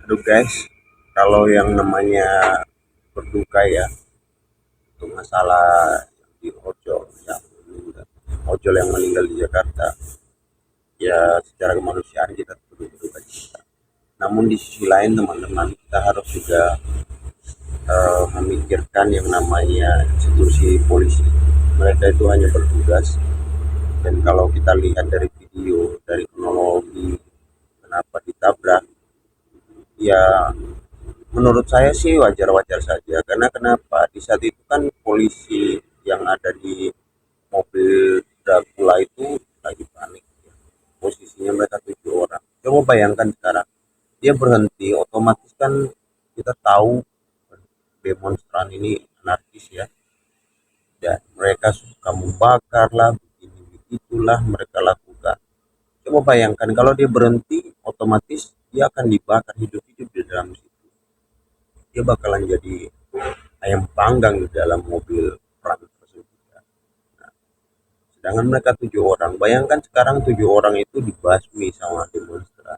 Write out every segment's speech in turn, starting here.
Aduh guys, kalau yang namanya berduka ya untuk masalah di ojol yang meninggal, ojol yang meninggal di Jakarta, ya secara kemanusiaan kita perlu berduka cita. Namun di sisi lain teman-teman kita harus juga memikirkan yang namanya institusi polisi. Mereka itu hanya bertugas dan kalau kita lihat dari video, dari kronologi kenapa ditabrak, ya menurut saya sih wajar-wajar saja, karena kenapa? Di saat itu kan polisi yang ada di mobil Dracula itu lagi panik. Posisinya mereka 7 orang. Coba bayangkan sekarang, dia berhenti, otomatis kan kita tahu demonstran ini anarkis ya, dan mereka suka membakar lah, begini begitulah mereka lakukan. Coba bayangkan kalau dia berhenti, otomatis dia akan dibakar hidup-hidup di dalam situ. Dia bakalan jadi ayam panggang di dalam mobil perang tersebut. Nah, sedangkan mereka 7 orang. Bayangkan sekarang 7 orang itu dibasmi sama demonstran.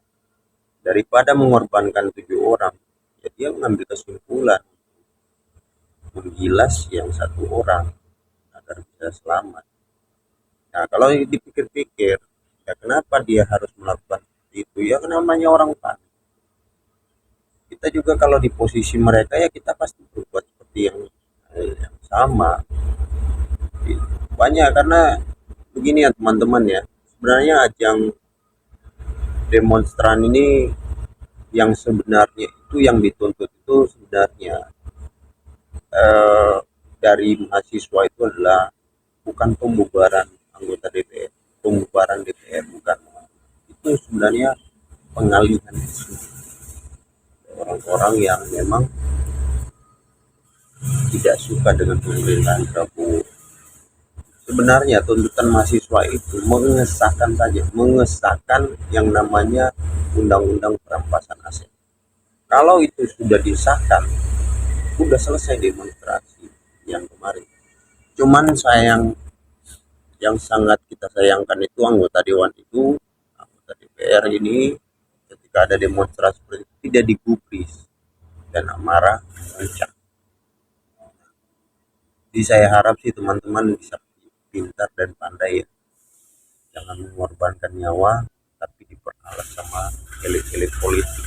Daripada mengorbankan 7 orang, ya dia mengambil kesimpulan menggilas yang 1 orang agar bisa selamat. Nah, kalau dipikir-pikir, ya kenapa dia harus melakukan itu? Ya namanya orang panik. Kita juga kalau di posisi mereka ya kita pasti berbuat seperti yang sama. Banyak karena begini ya teman-teman ya. Sebenarnya ajang demonstran ini yang sebenarnya itu yang dituntut itu sebenarnya eh, dari mahasiswa itu adalah bukan pembubaran anggota DPR, pembubaran DPR bukan. Itu sebenarnya pengalihan isu orang-orang yang memang tidak suka dengan pemerintahan Prabowo. Sebenarnya tuntutan mahasiswa itu mengesahkan saja, mengesahkan yang namanya undang-undang perampasan aset. Kalau itu sudah disahkan, sudah selesai demonstrasi yang kemarin. Cuman sayang, yang sangat kita sayangkan itu anggota dewan itu, anggota DPR ini ketika ada demonstrasi seperti itu tidak digubris dan amarah mencak. Jadi saya harap sih teman-teman bisa pintar dan pandai ya, jangan mengorbankan nyawa tapi diperalat sama elit-elit politik.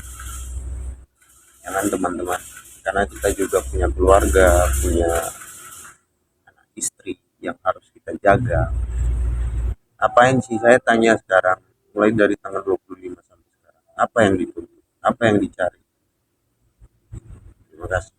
Jangan teman-teman, karena kita juga punya keluarga, punya anak istri yang harus kita jaga. Apain sih saya tanya sekarang, mulai dari tanggal 25 sampai sekarang, apa yang dituntut, apa yang dicari? Terima kasih.